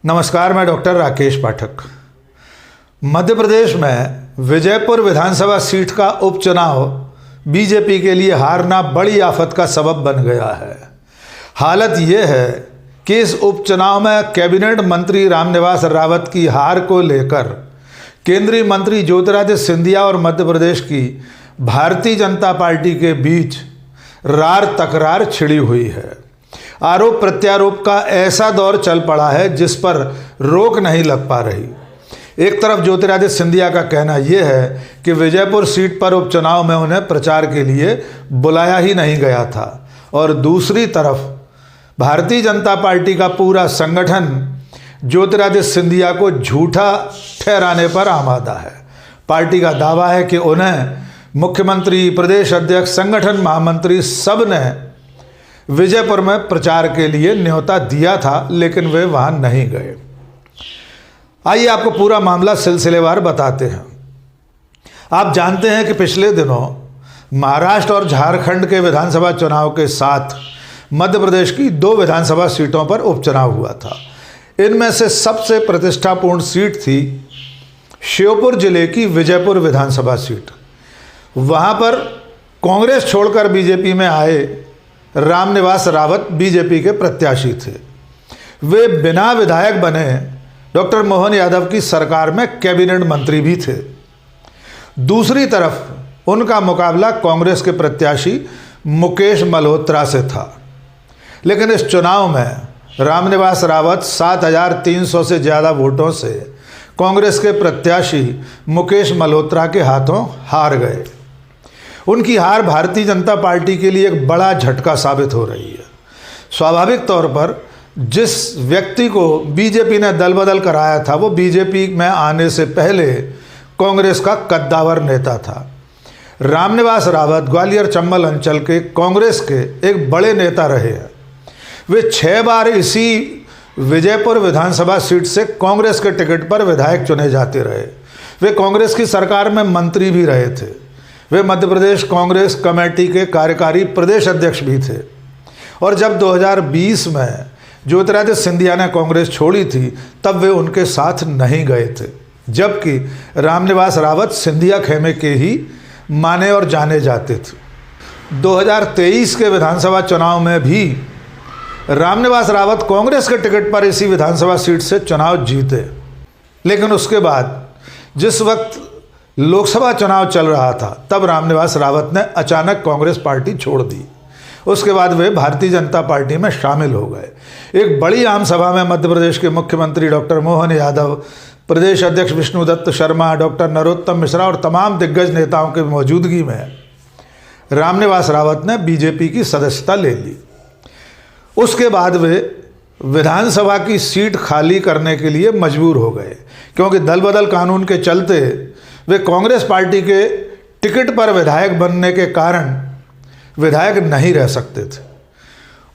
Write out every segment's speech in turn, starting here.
नमस्कार, मैं डॉक्टर राकेश पाठक। मध्य प्रदेश में विजयपुर विधानसभा सीट का उपचुनाव बीजेपी के लिए हारना बड़ी आफत का सबब बन गया है। हालत यह है कि इस उपचुनाव में कैबिनेट मंत्री रामनिवास रावत की हार को लेकर केंद्रीय मंत्री ज्योतिरादित्य सिंधिया और मध्य प्रदेश की भारतीय जनता पार्टी के बीच रार तकरार छिड़ी हुई है। आरोप प्रत्यारोप का ऐसा दौर चल पड़ा है जिस पर रोक नहीं लग पा रही। एक तरफ ज्योतिरादित्य सिंधिया का कहना यह है कि विजयपुर सीट पर उपचुनाव में उन्हें प्रचार के लिए बुलाया ही नहीं गया था, और दूसरी तरफ भारतीय जनता पार्टी का पूरा संगठन ज्योतिरादित्य सिंधिया को झूठा ठहराने पर आमादा है। पार्टी का दावा है कि उन्हें मुख्यमंत्री, प्रदेश अध्यक्ष, संगठन महामंत्री सब ने विजयपुर में प्रचार के लिए न्योता दिया था, लेकिन वे वहां नहीं गए। आइए आपको पूरा मामला सिलसिलेवार बताते हैं। आप जानते हैं कि पिछले दिनों महाराष्ट्र और झारखंड के विधानसभा चुनाव के साथ मध्य प्रदेश की 2 विधानसभा सीटों पर उपचुनाव हुआ था। इनमें से सबसे प्रतिष्ठापूर्ण सीट थी श्योपुर जिले की विजयपुर विधानसभा सीट। वहां पर कांग्रेस छोड़कर बीजेपी में आए रामनिवास रावत बीजेपी के प्रत्याशी थे। वे बिना विधायक बने डॉक्टर मोहन यादव की सरकार में कैबिनेट मंत्री भी थे। दूसरी तरफ उनका मुकाबला कांग्रेस के प्रत्याशी मुकेश मल्होत्रा से था। लेकिन इस चुनाव में रामनिवास रावत 7,300 से ज़्यादा वोटों से कांग्रेस के प्रत्याशी मुकेश मल्होत्रा के हाथों हार गए। उनकी हार भारतीय जनता पार्टी के लिए एक बड़ा झटका साबित हो रही है। स्वाभाविक तौर पर जिस व्यक्ति को बीजेपी ने दल बदल कराया था वो बीजेपी में आने से पहले कांग्रेस का कद्दावर नेता था। रामनिवास रावत ग्वालियर चंबल अंचल के कांग्रेस के एक बड़े नेता रहे हैं। वे 6 बार इसी विजयपुर विधानसभा सीट से कांग्रेस के टिकट पर विधायक चुने जाते रहे। वे कांग्रेस की सरकार में मंत्री भी रहे थे। वे मध्य प्रदेश कांग्रेस कमेटी के कार्यकारी प्रदेश अध्यक्ष भी थे। और जब 2020 में ज्योतिरादित्य सिंधिया ने कांग्रेस छोड़ी थी तब वे उनके साथ नहीं गए थे, जबकि रामनिवास रावत सिंधिया खेमे के ही माने और जाने जाते थे। 2023 के विधानसभा चुनाव में भी रामनिवास रावत कांग्रेस के टिकट पर इसी विधानसभा सीट से चुनाव जीते। लेकिन उसके बाद जिस वक्त लोकसभा चुनाव चल रहा था तब रामनिवास रावत ने अचानक कांग्रेस पार्टी छोड़ दी। उसके बाद वे भारतीय जनता पार्टी में शामिल हो गए। एक बड़ी आम सभा में मध्य प्रदेश के मुख्यमंत्री डॉक्टर मोहन यादव, प्रदेश अध्यक्ष विष्णुदत्त शर्मा, डॉक्टर नरोत्तम मिश्रा और तमाम दिग्गज नेताओं की मौजूदगी में रामनिवास रावत ने बीजेपी की सदस्यता ले ली। उसके बाद वे विधानसभा की सीट खाली करने के लिए मजबूर हो गए, क्योंकि दल बदल कानून के चलते वे कांग्रेस पार्टी के टिकट पर विधायक बनने के कारण विधायक नहीं रह सकते थे।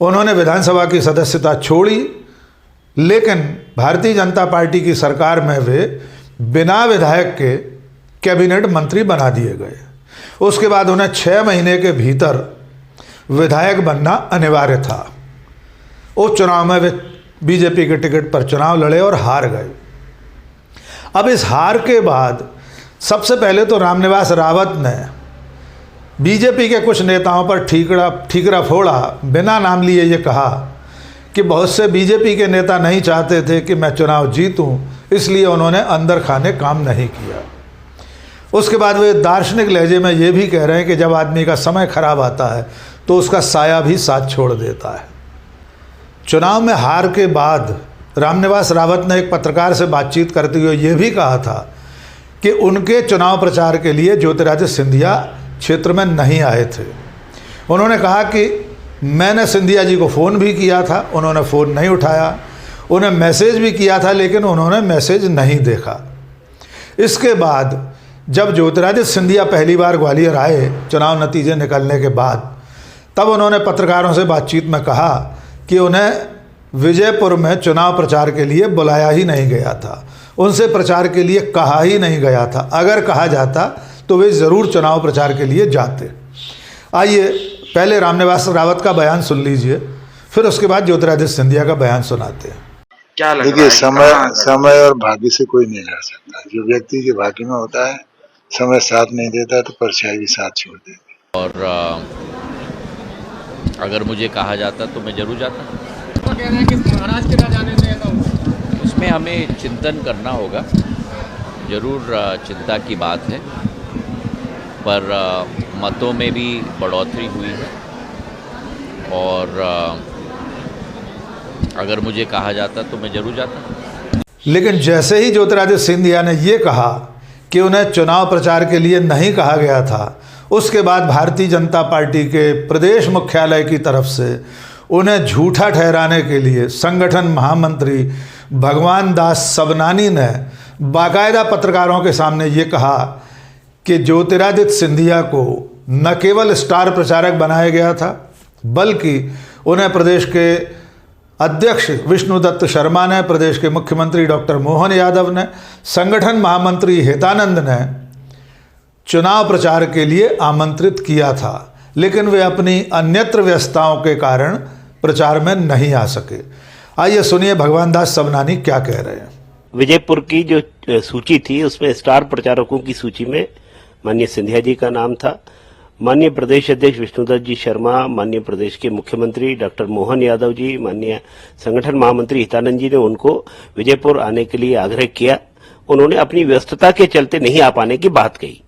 उन्होंने विधानसभा की सदस्यता छोड़ी, लेकिन भारतीय जनता पार्टी की सरकार में वे बिना विधायक के कैबिनेट मंत्री बना दिए गए। उसके बाद उन्हें 6 महीने के भीतर विधायक बनना अनिवार्य था। उपचुनाव में वे बीजेपी के टिकट पर चुनाव लड़े और हार गए। अब इस हार के बाद सबसे पहले तो रामनिवास रावत ने बीजेपी के कुछ नेताओं पर ठीकरा फोड़ा। बिना नाम लिए ये कहा कि बहुत से बीजेपी के नेता नहीं चाहते थे कि मैं चुनाव जीतूं, इसलिए उन्होंने अंदर खाने काम नहीं किया। उसके बाद वे दार्शनिक लहजे में ये भी कह रहे हैं कि जब आदमी का समय खराब आता है तो उसका साया भी साथ छोड़ देता है। चुनाव में हार के बाद रामनिवास रावत ने एक पत्रकार से बातचीत करते हुए ये भी कहा था कि उनके चुनाव प्रचार के लिए ज्योतिरादित्य सिंधिया क्षेत्र में नहीं आए थे। उन्होंने कहा कि मैंने सिंधिया जी को फ़ोन भी किया था, उन्होंने फ़ोन नहीं उठाया। उन्हें मैसेज भी किया था, लेकिन उन्होंने मैसेज नहीं देखा। इसके बाद जब ज्योतिरादित्य सिंधिया पहली बार ग्वालियर आए चुनाव नतीजे निकलने के बाद, तब उन्होंने पत्रकारों से बातचीत में कहा कि उन्हें विजयपुर में चुनाव प्रचार के लिए बुलाया ही नहीं गया था, उनसे प्रचार के लिए कहा ही नहीं गया था। अगर कहा जाता तो वे ज़रूर चुनाव प्रचार के लिए जाते। आइए पहले रामनिवास रावत का बयान सुन लीजिए, फिर उसके बाद ज्योतिरादित्य सिंधिया का बयान सुनाते हैं। क्या लग देखिए, रहा है समय कहाँ समय और भाग्य से कोई नहीं लड़ सकता। जो व्यक्ति के भाग्य में होता है, समय साथ नहीं देता तो परछाई भी साथ छोड़ देती। और अगर मुझे कहा जाता तो मैं जरूर जाता। वो कह रहे हैं कि महाराज के न जाने से ऐसा हुआ। उसमें हमें चिंतन करना होगा, ज़रूर चिंता की बात है, पर मतों में भी बढ़ोतरी हुई है और अगर मुझे कहा जाता तो मैं जरूर जाता। लेकिन जैसे ही ज्योतिरादित्य सिंधिया ने ये कहा कि उन्हें चुनाव प्रचार के लिए नहीं कहा गया था, उसके बाद भारतीय जनता पार्टी के प्रदेश मुख्यालय की तरफ से उन्हें झूठा ठहराने के लिए संगठन महामंत्री भगवान दास सबनानी ने बाकायदा पत्रकारों के सामने ये कहा कि ज्योतिरादित्य सिंधिया को न केवल स्टार प्रचारक बनाया गया था, बल्कि उन्हें प्रदेश के अध्यक्ष विष्णुदत्त शर्मा ने, प्रदेश के मुख्यमंत्री डॉक्टर मोहन यादव ने, संगठन महामंत्री हितानंद ने चुनाव प्रचार के लिए आमंत्रित किया था, लेकिन वे अपनी अन्यत्र व्यस्तताओं के कारण प्रचार में नहीं आ सके। आइए सुनिए भगवान दास सबनानी क्या कह रहे हैं। विजयपुर की जो सूची थी उसमें स्टार प्रचारकों की सूची में माननीय सिंधिया जी का नाम था। माननीय प्रदेश अध्यक्ष विष्णुदत्त जी शर्मा, माननीय प्रदेश के मुख्यमंत्री डॉक्टर मोहन यादव जी, माननीय संगठन महामंत्री हितानंद जी ने उनको विजयपुर आने के लिए आग्रह किया। उन्होंने अपनी व्यस्तता के चलते नहीं आ पाने की बात कही।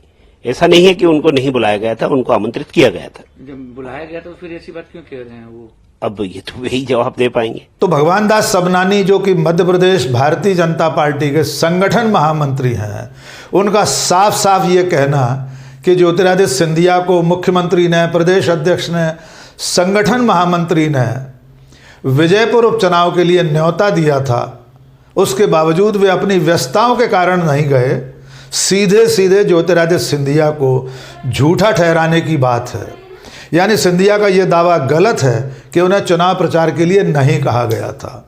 ऐसा नहीं है कि उनको नहीं बुलाया गया था, उनको आमंत्रित किया गया था। जब बुलाया गया तो फिर ऐसी बात क्यों कह रहे हैं वो? अब ये तो वही जवाब दे पाएंगे। तो भगवान दास सबनानी जो कि मध्य प्रदेश भारतीय जनता पार्टी के संगठन महामंत्री हैं, उनका साफ साफ ये कहना कि ज्योतिरादित्य सिंधिया को मुख्यमंत्री ने, प्रदेश अध्यक्ष ने, संगठन महामंत्री ने विजयपुर उपचुनाव के लिए न्योता दिया था, उसके बावजूद वे अपनी व्यस्तताओं के कारण नहीं गए, सीधे सीधे ज्योतिरादित्य सिंधिया को झूठा ठहराने की बात है। यानी सिंधिया का ये दावा गलत है कि उन्हें चुनाव प्रचार के लिए नहीं कहा गया था।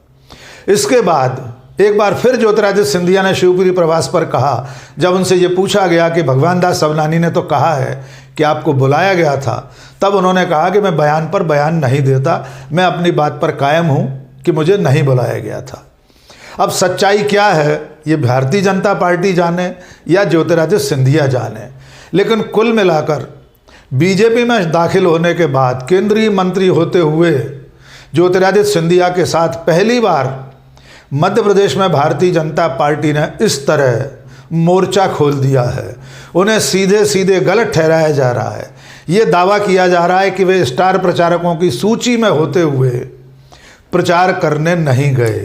इसके बाद एक बार फिर ज्योतिरादित्य सिंधिया ने शिवपुरी प्रवास पर कहा, जब उनसे ये पूछा गया कि भगवान दास सबनानी ने तो कहा है कि आपको बुलाया गया था, तब उन्होंने कहा कि मैं बयान पर बयान नहीं देता, मैं अपनी बात पर कायम हूँ कि मुझे नहीं बुलाया गया था। अब सच्चाई क्या है ये भारतीय जनता पार्टी जाने या ज्योतिरादित्य सिंधिया जाने, लेकिन कुल मिलाकर बीजेपी में दाखिल होने के बाद केंद्रीय मंत्री होते हुए ज्योतिरादित्य सिंधिया के साथ पहली बार मध्य प्रदेश में भारतीय जनता पार्टी ने इस तरह मोर्चा खोल दिया है। उन्हें सीधे सीधे गलत ठहराया जा रहा है। ये दावा किया जा रहा है कि वे स्टार प्रचारकों की सूची में होते हुए प्रचार करने नहीं गए।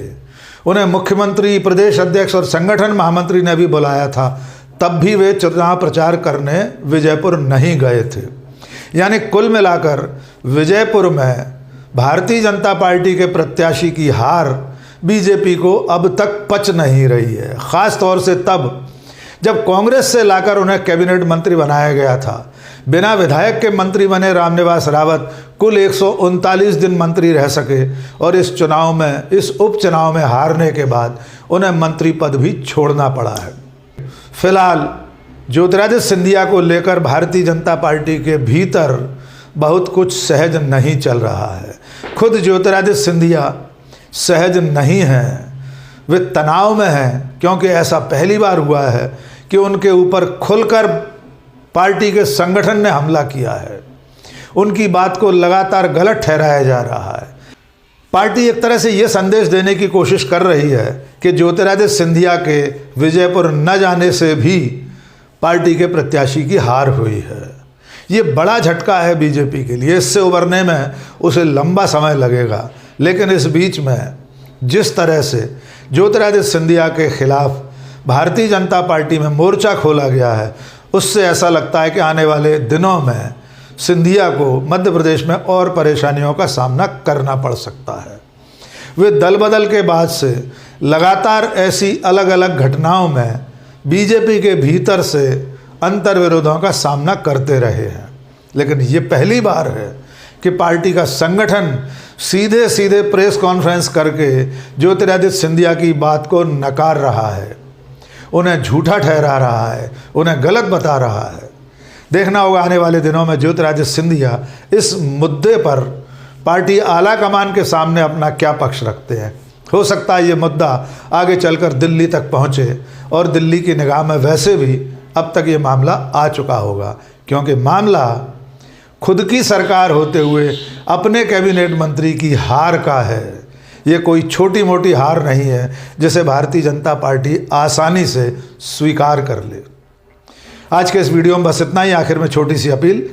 उन्हें मुख्यमंत्री, प्रदेश अध्यक्ष और संगठन महामंत्री ने भी बुलाया था, तब भी वे चुनाव प्रचार करने विजयपुर नहीं गए थे। यानी कुल मिलाकर विजयपुर में भारतीय जनता पार्टी के प्रत्याशी की हार बीजेपी को अब तक पच नहीं रही है, ख़ास तौर से तब जब कांग्रेस से लाकर उन्हें कैबिनेट मंत्री बनाया गया था। बिना विधायक के मंत्री बने रामनिवास रावत कुल 139 दिन मंत्री रह सके और इस उपचुनाव में हारने के बाद उन्हें मंत्री पद भी छोड़ना पड़ा है। फिलहाल ज्योतिरादित्य सिंधिया को लेकर भारतीय जनता पार्टी के भीतर बहुत कुछ सहज नहीं चल रहा है। खुद ज्योतिरादित्य सिंधिया सहज नहीं हैं, वे तनाव में हैं, क्योंकि ऐसा पहली बार हुआ है कि उनके ऊपर खुलकर पार्टी के संगठन ने हमला किया है। उनकी बात को लगातार गलत ठहराया जा रहा है। पार्टी एक तरह से ये संदेश देने की कोशिश कर रही है कि ज्योतिरादित्य सिंधिया के विजयपुर न जाने से भी पार्टी के प्रत्याशी की हार हुई है। ये बड़ा झटका है बीजेपी के लिए। इससे उबरने में उसे लंबा समय लगेगा, लेकिन इस बीच में जिस तरह से ज्योतिरादित्य सिंधिया के खिलाफ भारतीय जनता पार्टी में मोर्चा खोला गया है, उससे ऐसा लगता है कि आने वाले दिनों में सिंधिया को मध्य प्रदेश में और परेशानियों का सामना करना पड़ सकता है। वे दल बदल के बाद से लगातार ऐसी अलग अलग घटनाओं में बीजेपी के भीतर से अंतर्विरोधों का सामना करते रहे हैं, लेकिन ये पहली बार है कि पार्टी का संगठन सीधे सीधे प्रेस कॉन्फ्रेंस करके ज्योतिरादित्य सिंधिया की बात को नकार रहा है, उन्हें झूठा ठहरा रहा है, उन्हें गलत बता रहा है। देखना होगा आने वाले दिनों में ज्योतिरादित्य सिंधिया इस मुद्दे पर पार्टी आला कमान के सामने अपना क्या पक्ष रखते हैं। हो सकता है ये मुद्दा आगे चलकर दिल्ली तक पहुँचे और दिल्ली की निगाह में वैसे भी अब तक ये मामला आ चुका होगा, क्योंकि मामला खुद की सरकार होते हुए अपने कैबिनेट मंत्री की हार का है। ये कोई छोटी मोटी हार नहीं है जिसे भारतीय जनता पार्टी आसानी से स्वीकार कर ले। आज के इस वीडियो में बस इतना ही। आखिर में छोटी सी अपील,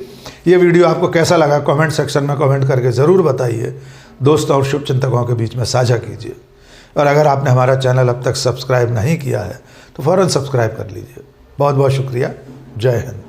ये वीडियो आपको कैसा लगा कमेंट सेक्शन में कमेंट करके ज़रूर बताइए। दोस्तों और शुभचिंतकों के बीच में साझा कीजिए। और अगर आपने हमारा चैनल अब तक सब्सक्राइब नहीं किया है तो फ़ौरन सब्सक्राइब कर लीजिए। बहुत बहुत शुक्रिया। जय हिंद।